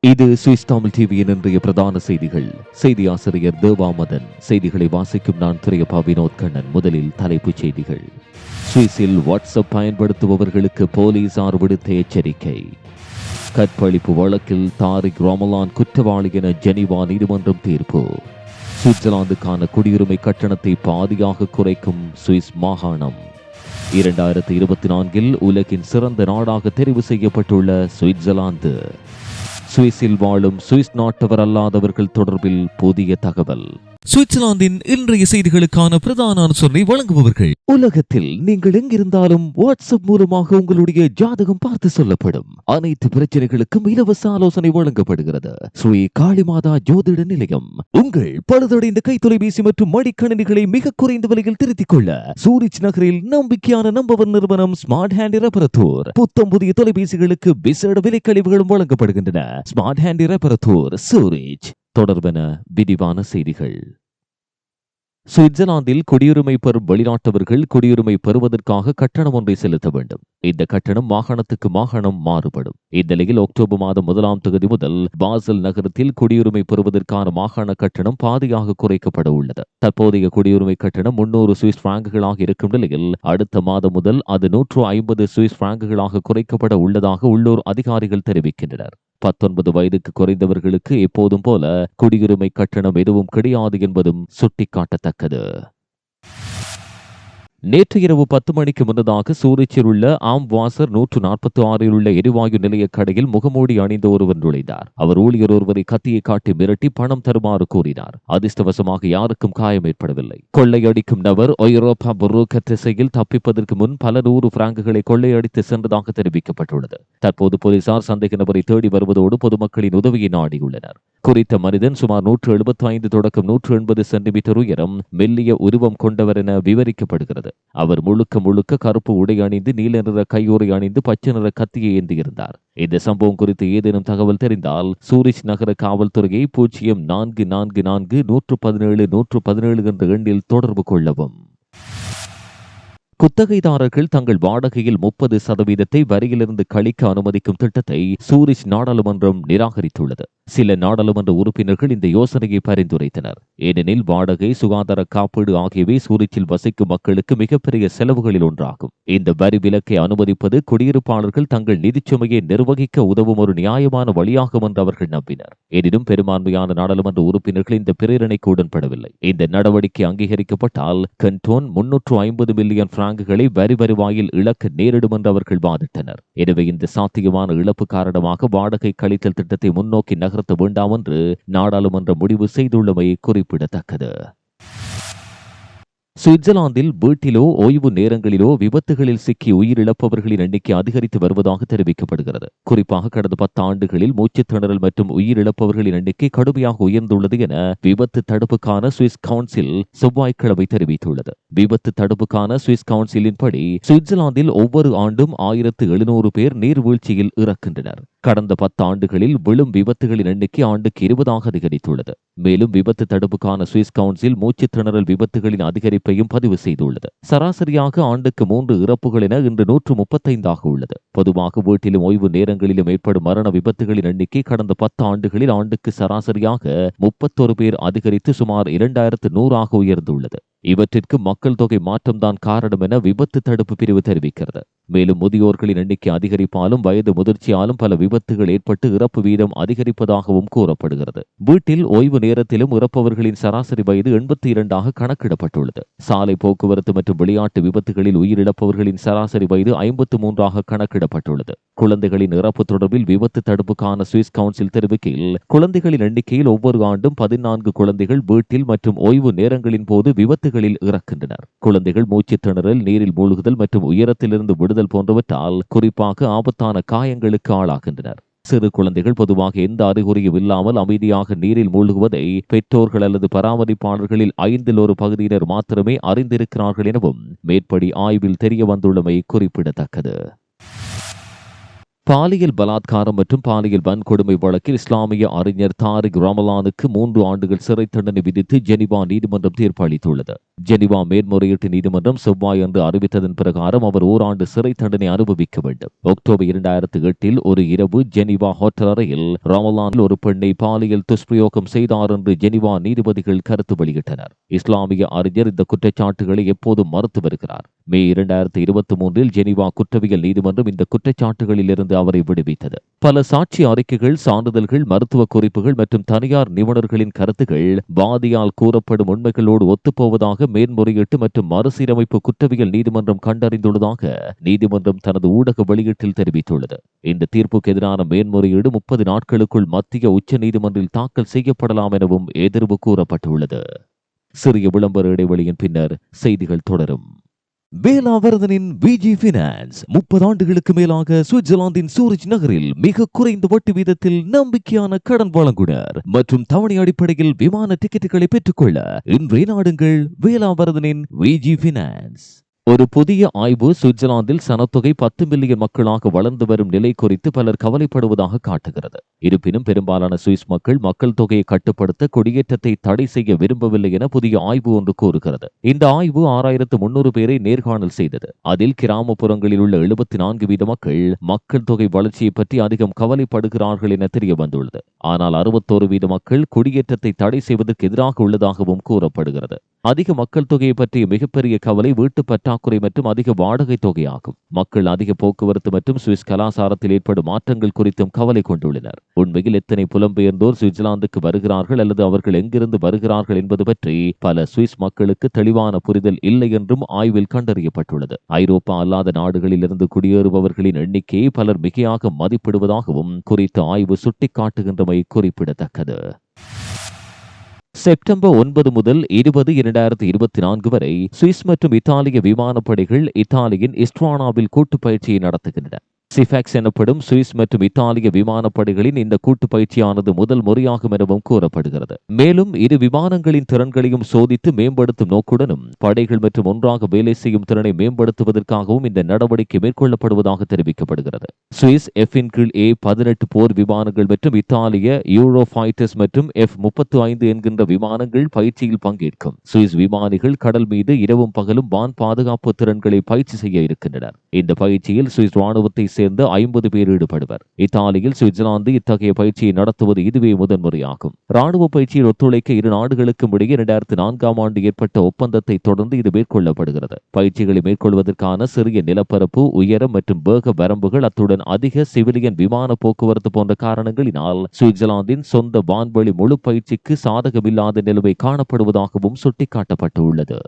இது சுவிஸ் தமிழ் டிவியின் இன்றைய பிரதான செய்திகள். செய்தி ஆசிரியர் தேவாமதன். செய்திகளை வாசிக்கும் நான் திரையப்பா வினோத் கண்ணன். முதலில் தலைப்புச் செய்திகள். சுவிஸில் வாட்ஸ்அப் பயன்படுத்துபவர்களுக்கு போலீசார் விடுத்த எச்சரிக்கை. கற்பழிப்பு வழக்கில் தாரிக் ரமலான் குற்றவாளி என ஜெனீவா நீதிமன்றம் தீர்ப்பு. சுவிட்சர்லாந்துக்கான குடியுரிமை கட்டணத்தை பாதியாக குறைக்கும் சுவிஸ் மாகாணம். 2024 உலகின் சிறந்த நாடாக தெரிவு செய்யப்பட்டுள்ள சுவிட்சர்லாந்து. சுவிஸில் வாழும் சுவிஸ் நாட்டவர் அல்லாதவர்கள் தொடர்பில் புதிய தகவல். சுவிட்சர்லாந்தின் இன்றைய செய்திகளுக்கான பிரதான அனுசரணை வழங்குபவர்கள். உலகத்தில் நீங்கள் எங்கிருந்தாலும் வாட்ஸ்அப் மூலமாக உங்களுடைய ஜாதகம் பார்த்து சொல்லப்படும். அனைத்து பிரச்சனைகளுக்கும் இலவச ஆலோசனை வழங்கப்படுகிறது. ஸ்ரீ காளிமாதா ஜோதிட நிலையம். உங்கள் பழுதடைந்த கைத்தொலைபேசி மற்றும் மடிக்கணினிகளை மிக குறைந்த விலையில் திருத்திக் கொள்ள சூரிச் நகரில் நம்பிக்கையான நம்பவர் நிறுவனம் ஸ்மார்ட் ஹேண்ட் ரெப்பரத்தூர். புத்தம் புதிய தொலைபேசிகளுக்கு விசேட விலை கழிவுகளும் வழங்கப்படுகின்றன. ஸ்மார்ட் ஹேண்ட் ரெப்பரத்தூர் சூரிச். தொடர்பென விரிவான செய்திகள். சுவிட்சர்லாந்தில் குடியுரிமை பெறும் வெளிநாட்டவர்கள் குடியுரிமை பெறுவதற்காக கட்டணம் ஒன்றை செலுத்த வேண்டும். இந்த கட்டணம் மாகாணத்துக்கு மாகாணம் மாறுபடும். இந்நிலையில் அக்டோபர் மாதம் 1ஆம் தேதி முதல் பாசல் நகரத்தில் குடியுரிமை பெறுவதற்கான மாகாண கட்டணம் பாதியாக குறைக்கப்பட உள்ளது. தற்போதைய குடியுரிமை கட்டணம் 300 சுவிஸ் பிராங்குகளாக இருக்கும் நிலையில் அடுத்த மாதம் முதல் அது 150 சுவிஸ் பிராங்குகளாக குறைக்கப்பட உள்ளதாக உள்ளூர் அதிகாரிகள் தெரிவிக்கின்றனர். 19 வயதுக்கு குறைந்தவர்களுக்கு எப்போதும் போல குடியுரிமை கட்டணம் எதுவும் கிடையாது என்பதும் சுட்டிக்காட்டத்தக்கது. நேற்று இரவு 10 மணிக்கு முன்னதாக சூரிச்சில் உள்ள ஆம்வாசர் 146 உள்ள எரிவாயு நிலைய கடையில் முகமூடி அணிந்த ஒருவர் நுழைந்தார். அவர் ஊழியர் ஒருவரை கத்தியை காட்டி மிரட்டி பணம் தருமாறு கூறினார். அதிர்ஷ்டவசமாக யாருக்கும் காயம் ஏற்படவில்லை. கொள்ளையடிக்கும் நபர் ஐரோப்பா புரோக்க திசையில் தப்பிப்பதற்கு முன் பல 100 பிராங்குகளை கொள்ளையடித்து சென்றதாக தெரிவிக்கப்பட்டுள்ளது. தற்போது போலீசார் சந்தேக நபரை தேடி வருவதோடு பொதுமக்களின் உதவியை நாடியுள்ளனர். குறித்த மனிதன் சுமார் 175 தொடக்கம் 180 சென்டிமீட்டர் உயரம், மெல்லிய உருவம் கொண்டவர் என விவரிக்கப்படுகிறது. அவர் முழுக்க கருப்பு உடை அணிந்து, நீல நிற கையுறை அணிந்து, பச்சை நிற கத்தியை ஏந்தியிருந்தார். இந்த சம்பவம் குறித்து ஏதேனும் தகவல் தெரிந்தால் சூரிச் நகர காவல்துறையை 0444 117 117 என்ற எண்ணில் தொடர்பு கொள்ளவும். குத்தகைதாரர்கள் தங்கள் வாடகையில் 30% வரியிலிருந்து கழிக்க அனுமதிக்கும் திட்டத்தை சூரிச் நாடாளுமன்றம் நிராகரித்துள்ளது. சில நாடாளுமன்ற உறுப்பினர்கள் இந்த யோசனையை பரிந்துரைத்தனர். ஏனெனில் வாடகை, சுகாதார காப்பீடு ஆகியவை சூரிச்சில் வசிக்கும் மக்களுக்கு மிகப்பெரிய செலவுகளில் ஒன்றாகும். இந்த வரி விலக்கை அனுமதிப்பது குடியிருப்பாளர்கள் தங்கள் நிதிச்சுமையை நிர்வகிக்க உதவும் ஒரு நியாயமான வழியாகும் என்று அவர்கள் நம்பினர். எனினும் பெரும்பான்மையான நாடாளுமன்ற உறுப்பினர்கள் இந்த பிரேரணைக்கு உடன்படவில்லை. இந்த நடவடிக்கை அங்கீகரிக்கப்பட்டால் கண்டோன் 350 மில்லியன் பிராங்குகளை வரி வருவாயில் இழக்க நேரிடும் என்று அவர்கள் வாதிட்டனர். எனவே இந்த சாத்தியமான இழப்பு காரணமாக வாடகை கழித்தல் திட்டத்தை முன்னோக்கி நகர்த்த வேண்டாம் என்று நாடாளுமன்றம் முடிவு செய்துள்ளமை குறிப்பிடத்தக்கது. சுவிட்சர்லாந்தில் வீட்டிலோ ஓய்வு நேரங்களிலோ விபத்துகளில் சிக்கி உயிரிழப்பவர்களின் எண்ணிக்கை அதிகரித்து வருவதாக தெரிவிக்கப்படுகிறது. குறிப்பாக கடந்த 10 ஆண்டுகளில் மூச்சுத் திணறல் மற்றும் உயிரிழப்பவர்களின் எண்ணிக்கை கடுமையாக உயர்ந்துள்ளது என விபத்து தடுப்புக்கான சுவிஸ் கவுன்சில் செவ்வாய்க்கிழமை தெரிவித்துள்ளது. விபத்து தடுப்புக்கான சுவிஸ் கவுன்சிலின்படி சுவிட்சர்லாந்தில் ஒவ்வொரு ஆண்டும் 1700 பேர் நீர்வீழ்ச்சியில் இறக்கின்றனர். கடந்த 10 ஆண்டுகளில் விழும் விபத்துகளின் எண்ணிக்கை ஆண்டுக்கு 20 அதிகரித்துள்ளது. மேலும் விபத்து தடுப்புக்கான சுவிஸ் கவுன்சில் மூச்சு திணறல் விபத்துகளின் அதிகரிப்பையும் பதிவு செய்துள்ளது. சராசரியாக ஆண்டுக்கு 3 இறப்புகள் என இன்று 135 உள்ளது. பொதுவாக வீட்டிலும் ஓய்வு நேரங்களிலும் ஏற்படும் மரண விபத்துகளின் எண்ணிக்கை கடந்த 10 ஆண்டுகளில் ஆண்டுக்கு சராசரியாக 31 பேர் அதிகரித்து சுமார் 2100 உயர்ந்துள்ளது. இவற்றிற்கு மக்கள் தொகை மாற்றம்தான் காரணம் என விபத்து தடுப்பு பிரிவு தெரிவிக்கிறது. மேலும் முதியோர்களின் எண்ணிக்கை அதிகரிப்பாலும் வயது முதிர்ச்சியாலும் பல விபத்துகள் ஏற்பட்டு இறப்பு வீதம் அதிகரிப்பதாகவும் கூறப்படுகிறது. வீட்டில் ஓய்வு நேரத்திலும் இறப்பவர்களின் சராசரி வயது 82 கணக்கிடப்பட்டுள்ளது. சாலை போக்குவரத்து மற்றும் விளையாட்டு விபத்துகளில் உயிரிழப்பவர்களின் சராசரி வயது 53 கணக்கிடப்பட்டுள்ளது. குழந்தைகளின் இறப்பு தொடர்பில் விபத்து தடுப்புக்கான சுவிஸ் கவுன்சில் தெரிவிக்கையில் குழந்தைகளின் எண்ணிக்கையில் ஒவ்வொரு ஆண்டும் 14 குழந்தைகள் வீட்டில் மற்றும் ஓய்வு நேரங்களின் போது விபத்துகளில் இறக்கின்றனர். குழந்தைகள் மூச்சு திணறல், நீரில் மூழ்குதல் மற்றும் உயரத்திலிருந்து விடுதல் போன்றவற்றால் குறிப்பாக ஆபத்தான காயங்களுக்கு ஆளாகின்றனர். சிறு குழந்தைகள் பொதுவாக எந்த அறிகுறியும் இல்லாமல் அமைதியாக நீரில் மூழ்குவதை பெற்றோர்கள் அல்லது பராமரிப்பாளர்களில் 1/5 பகுதியினர் மாத்திரமே அறிந்திருக்கிறார்கள் எனவும் மேற்படி ஆய்வில் தெரிய வந்துள்ளமை குறிப்பிடத்தக்கது. பாலியல் பலாத்காரம் மற்றும் பாலியல் வன்கொடுமை வழக்கில் இஸ்லாமிய அறிஞர் தாரிக் ரமலானுக்கு 3 ஆண்டுகள் சிறை தண்டனை விதித்து ஜெனிவா நீதிமன்றம் தீர்ப்பு அளித்துள்ளது. ஜெனிவா மேன்முறையீட்டு நீதிமன்றம் செவ்வாய் அன்று அறிவித்ததன் பிரகாரம் அவர் ஓராண்டு சிறை தண்டனை அனுபவிக்க வேண்டும். அக்டோபர் 2008 ஒரு இரவு ஜெனிவா ஹோட்டல் அறையில் ரமலானில் ஒரு பெண்ணை பாலியல் துஷ்பிரயோகம் செய்தார் என்று ஜெனிவா நீதிபதிகள் கருத்து வெளியிட்டனர். இஸ்லாமிய அறிஞர் இந்த குற்றச்சாட்டுகளை எப்போதும் மறுத்து வருகிறார். மே 2023 ஜெனிவா குற்றவியல் நீதிமன்றம் இந்த குற்றச்சாட்டுகளில் இருந்து அவரை விடுவித்தது. பல சாட்சி அறிக்கைகள், சான்றிதழ்கள், மருத்துவ குறிப்புகள் மற்றும் தனியார் நிபுணர்களின் கருத்துகள் வாதியால் கூறப்படும் உண்மைகளோடு ஒத்துப்போவதாக மேன்முறையீட்டு மற்றும் மறுசீரமைப்பு குற்றவியல் நீதிமன்றம் கண்டறிந்துள்ளதாக நீதிமன்றம் தனது ஊடக வெளியீட்டில் தெரிவித்துள்ளது. இந்த தீர்ப்புக்கு எதிரான மேன்முறையீடு 30 நாட்களுக்குள் மத்திய உச்ச நீதிமன்றில் தாக்கல் செய்யப்படலாம் எனவும் எதிர்வு கூறப்பட்டுள்ளது. சிறிய விளம்பர இடைவெளியின் பின்னர் செய்திகள் தொடரும். வேலாவர்தனின் விஜி பினான்ஸ் 30 ஆண்டுகளுக்கு மேலாக சுவிட்சர்லாந்தின் சூரிச் நகரில் மிக குறைந்த வட்டி வீதத்தில் நம்பிக்கையான கடன் வழங்குனர் மற்றும் தவணை அடிப்படையில் விமான டிக்கெட்டுகளை பெற்றுக்கொள்ள இன்றைய நாடுங்கள் வேலாவர்தனின் விஜி பினான்ஸ். ஒரு புதிய ஆய்வு சுவிட்சர்லாந்தில் சனத்தொகை 10 மில்லியன் மக்களாக வளர்ந்து வரும் நிலை குறித்து பலர் கவலைப்படுவதாக காட்டுகிறது. இருப்பினும் பெரும்பாலான சுவிஸ் மக்கள் தொகையை கட்டுப்படுத்த குடியேற்றத்தை தடை செய்ய விரும்பவில்லை என புதிய ஆய்வு ஒன்று கூறுகிறது. இந்த ஆய்வு 6300 பேரை நேர்காணல் செய்தது. அதில் கிராமப்புறங்களில் உள்ள 74% மக்கள் தொகை வளர்ச்சியை பற்றி அதிகம் கவலைப்படுகிறார்கள் என தெரிய வந்துள்ளது. ஆனால் 61% மக்கள் குடியேற்றத்தை தடை செய்வதற்கு எதிராக உள்ளதாகவும் கூறப்படுகிறது. அதிக மக்கள் தொகையை பற்றிய மிகப்பெரிய கவலை வீட்டு பற்றாக்குறை மற்றும் அதிக வாடகை தொகையாகும். மக்கள் அதிக போக்குவரத்து மற்றும் சுவிஸ் கலாச்சாரத்தில் ஏற்படும் மாற்றங்கள் குறித்தும் கவலை கொண்டுள்ளனர். உண்மையில் எத்தனை புலம்பெயர்ந்தோர் சுவிட்சர்லாந்துக்கு வருகிறார்கள் அல்லது அவர்கள் எங்கிருந்து வருகிறார்கள் என்பது பற்றி பல சுவிஸ் மக்களுக்கு தெளிவான புரிதல் இல்லை என்றும் ஆய்வில் கண்டறியப்பட்டுள்ளது. ஐரோப்பா அல்லாத நாடுகளில் இருந்து குடியேறுபவர்களின் எண்ணிக்கையை பலர் மிகையாக மதிப்பிடுவதாகவும் குறித்த ஆய்வு சுட்டிக்காட்டுகின்றமை குறிப்பிடத்தக்கது. செப்டம்பர் 9 முதல் 20, 2024 வரை சுவிஸ் மற்றும் இத்தாலிய விமானப்படைகள் இத்தாலியின் இஸ்ட்ரானாவில் கூட்டு பயிற்சியை நடத்துகின்றன. சிஃபாக்ஸ் எனப்படும் சுவிஸ் மற்றும் இத்தாலிய விமானப்படைகளின் இந்த கூட்டு பயிற்சியானது முதல் முறையாகும் எனவும் கூறப்படுகிறது. மேலும் இரு விமானங்களின் திறன்களையும் சோதித்து மேம்படுத்தும் நோக்குடனும் படைகள் மற்றும் ஒன்றாக வேலை செய்யும் திறனை மேம்படுத்துவதற்காகவும் இந்த நடவடிக்கை மேற்கொள்ளப்படுவதாக தெரிவிக்கப்படுகிறது. சுவிஸ் F-A-18 போர் விமானங்கள் மற்றும் இத்தாலிய யூரோ ஃபைட்டர்ஸ் மற்றும் F-35 என்கின்ற விமானங்கள் பயிற்சியில் பங்கேற்கும். சுவிஸ் விமானிகள் கடல் மீது இரவும் பகலும் வான் பாதுகாப்பு திறன்களை பயிற்சி செய்ய இருக்கின்றனர். இந்த பயிற்சியில் சுவிஸ் ராணுவத்தை சேர்ந்த 50 பேர் ஈடுபடுவர். இத்தாலியில் சுவிட்சர்லாந்து இத்தகைய பயிற்சியை நடத்துவது இதுவே முதன்முறையாகும். ராணுவ பயிற்சியில் ஒத்துழைக்க இரு நாடுகளுக்கும் இடையே 2004 ஆண்டு ஏற்பட்ட ஒப்பந்தத்தை தொடர்ந்து இது மேற்கொள்ளப்படுகிறது. பயிற்சிகளை மேற்கொள்வதற்கான சிறிய நிலப்பரப்பு, உயரம் மற்றும் வேக வரம்புகள், அத்துடன் அதிக சிவிலியன் விமான போக்குவரத்து போன்ற காரணங்களினால் சுவிட்சர்லாந்தின் சொந்த வான்வெளி முழு பயிற்சிக்கு சாதகமில்லாத நிலைமை காணப்படுவதாகவும் சுட்டிக்காட்டப்பட்டுள்ளது.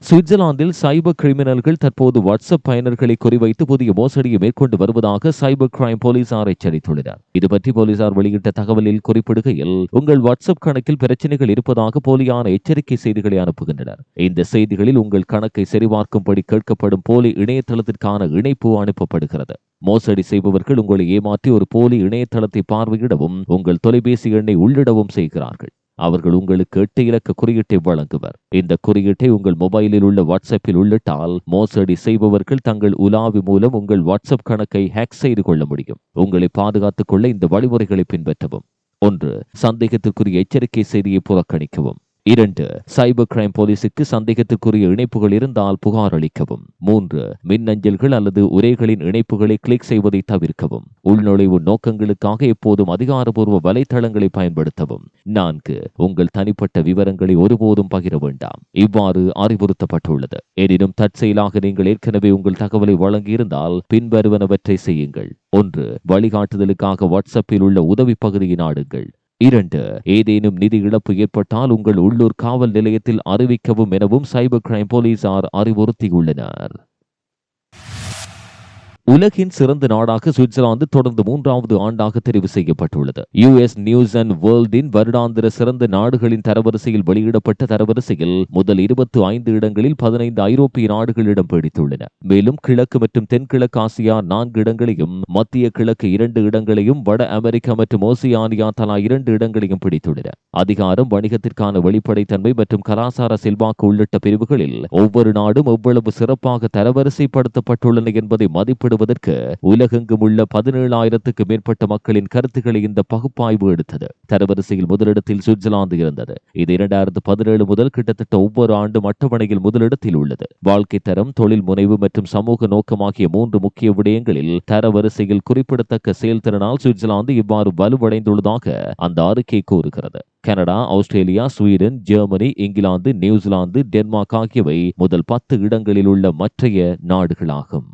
சுவிட்சர்லாந்தில் சைபர் கிரிமினல்கள் தற்போது வாட்ஸ்அப் பயனர்களை குறிவைத்து புதிய மோசடியை மேற்கொண்டு வருவதாக சைபர் கிரைம் போலீசார் எச்சரித்துள்ளனர். இதுபற்றி போலீசார் வெளியிட்ட தகவலில் குறிப்பிடுகையில், உங்கள் வாட்ஸ்அப் கணக்கில் பிரச்சனைகள் இருப்பதாக போலியான எச்சரிக்கை செய்திகளை அனுப்புகின்றனர். இந்த செய்திகளில் உங்கள் கணக்கை சரிபார்க்கும்படி கேட்கப்படும் போலி இணையதளத்திற்கான இணைப்பு அனுப்பப்படுகிறது. மோசடி செய்பவர்கள் உங்களை ஏமாற்றி ஒரு போலி இணையதளத்தை பார்வையிடவும் உங்கள் தொலைபேசி எண்ணை உள்ளிடவும் செய்கிறார்கள். அவர்கள் உங்களுக்கு 8 இலக்க குறியீட்டை வழங்குவர். இந்த குறியீட்டை உங்கள் மொபைலில் உள்ள வாட்ஸ்அப்பில் உள்ளிட்டால் மோசடி செய்பவர்கள் தங்கள் உலாவி மூலம் உங்கள் வாட்ஸ்அப் கணக்கை ஹேக் செய்து கொள்ள முடியும். உங்களை பாதுகாத்துக் கொள்ள இந்த வழிமுறைகளை பின்பற்றவும். 1. சந்தேகத்திற்குரிய எச்சரிக்கை செய்தியை புறக்கணிக்கவும். 2. சைபர் கிரைம் போலீசுக்கு சந்தேகத்திற்குரிய இணைப்புகள் இருந்தால் புகார் அளிக்கவும். 3. மின்னஞ்சல்கள் அல்லது உரைகளின் இணைப்புகளை கிளிக் செய்வதை தவிர்க்கவும். உள்நுழைவு நோக்கங்களுக்காக எப்போதும் அதிகாரப்பூர்வ வலைத்தளங்களை பயன்படுத்தவும். 4. உங்கள் தனிப்பட்ட விவரங்களை ஒருபோதும் பகிர வேண்டாம். இவ்வாறு அறிவுறுத்தப்பட்டுள்ளது. எனினும் தற்செயலாக நீங்கள் ஏற்கனவே உங்கள் தகவலை வழங்கியிருந்தால் பின்வருவனவற்றை செய்யுங்கள். 1. வழிகாட்டுதலுக்காக வாட்ஸ்அப்பில் உள்ள உதவி பகுதியை நாடுங்கள். 2. ஏதேனும் நிதி இழப்பு ஏற்பட்டால் உங்கள் உள்ளூர் காவல் நிலையத்தில் அறிவிக்கவும் எனவும் சைபர் கிரைம் போலீசார் அறிவுறுத்தியுள்ளனர். உலகின் சிறந்த நாடாக சுவிட்சர்லாந்து தொடர்ந்து 3வது ஆண்டாக தெரிவு செய்யப்பட்டுள்ளது. US நியூஸ் அண்ட் வேர்ல்டின் வருடாந்திர சிறந்த நாடுகளின் தரவரிசையில் வெளியிடப்பட்ட தரவரிசையில் முதல் 25 இடங்களில் 15 ஐரோப்பிய நாடுகள் இடம் பிடித்துள்ளன. மேலும் கிழக்கு மற்றும் தென்கிழக்கு ஆசியா 4 இடங்களையும், மத்திய கிழக்கு 2 இடங்களையும், வட அமெரிக்கா மற்றும் ஓசியானியா தலா 2 இடங்களையும் பிடித்துள்ளன. அதிகாரம், வணிகத்திற்கான வெளிப்படைத்தன்மை மற்றும் கலாசார செல்வாக்கு உள்ளிட்ட பிரிவுகளில் ஒவ்வொரு நாடும் எவ்வளவு சிறப்பாக தரவரிசைப்படுத்தப்பட்டுள்ளன என்பதை மதிப்பிடுவது பெறுவதற்கு உலகெங்கும் உள்ள 17,000க்கு மேற்பட்ட மக்களின் கருத்துக்களை இந்த பகுப்பாய்வு எடுத்தது. தரவரிசையில் முதலிடத்தில் சுவிட்சர்லாந்து இருந்தது. இது 2017 முதல் கிட்டத்தட்ட ஒவ்வொரு ஆண்டும் அட்டவணையில் முதலிடத்தில் உள்ளது. வாழ்க்கை தரம், தொழில் முனைவு மற்றும் சமூக நோக்கமாகிய 3 முக்கிய விடயங்களில் தரவரிசையில் குறிப்பிடத்தக்க செயல்திறனால் சுவிட்சர்லாந்து இவ்வாறு வலுவடைந்துள்ளதாக அந்த அறிக்கை கூறுகிறது. Canada, Australia, Sweden, Germany, England, New Zealand, Denmark ஆகியவை முதல் 10 இடங்களில் உள்ள மற்றைய நாடுகளாகும்.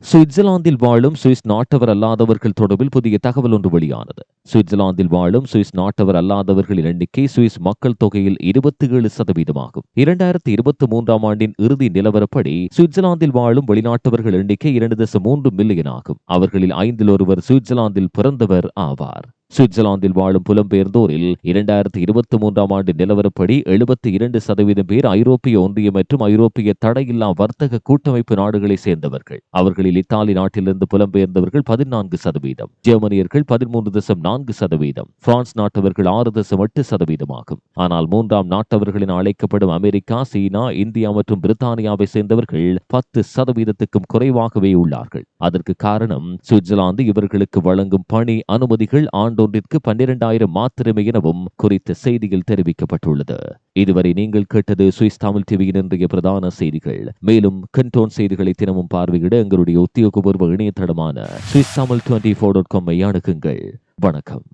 சுவிட்சர்லாந்தில் வாழும் சுவிஸ் நாட்டவர் அல்லாதவர்கள் தொடர்பில் புதிய தகவல் ஒன்று வெளியானது. சுவிட்சர்லாந்தில் வாழும் சுவிஸ் நாட்டவர் அல்லாதவர்களின் எண்ணிக்கை சுவிஸ் மக்கள் தொகையில் 27% ஆகும். 2023 ஆண்டின் இறுதி நிலவரப்படி சுவிட்சர்லாந்தில் வாழும் வெளிநாட்டவர்கள் எண்ணிக்கை 2.3 மில்லியன் ஆகும். அவர்களில் 5 ஒருவர் சுவிட்சர்லாந்தில் பிறந்தவர் ஆவார். சுவிட்சர்லாந்தில் வாழும் புலம்பெயர்ந்தோரில் 2023 ஆண்டு நிலவரப்படி 72% பேர் ஐரோப்பிய ஒன்றியம் மற்றும் ஐரோப்பிய தடையில்லா வர்த்தக கூட்டமைப்பு நாடுகளை சேர்ந்தவர்கள். அவர்களில் இத்தாலி நாட்டிலிருந்து புலம்பெயர்ந்தவர்கள் 14%, ஜெர்மனியர்கள் 13.4%, பிரான்ஸ் நாட்டவர்கள் 6.8% ஆகும். ஆனால் மூன்றாம் நாட்டவர்கள் என அழைக்கப்படும் அமெரிக்கா, சீனா, இந்தியா மற்றும் பிரித்தானியாவை சேர்ந்தவர்கள் 10%க்கும் குறைவாகவே உள்ளார்கள். அதற்கு காரணம் சுவிட்சர்லாந்து இவர்களுக்கு வழங்கும் பணி அனுமதிகள் ஒன்றிற்கு 12,000 மாத்திரமே எனவும் குறித்த செய்தியில் தெரிவிக்கப்பட்டுள்ளது. இதுவரை நீங்கள் கேட்டது சுவிஸ் தமிழ் டிவியின் இன்றைய பிரதான செய்திகள். மேலும் கண்டோன் செய்திகளை தினமும் பார்வையிட எங்களுடைய உத்தியோகபூர்வ இணையதளமான swisstamil24.com அணுகுங்கள். வணக்கம்.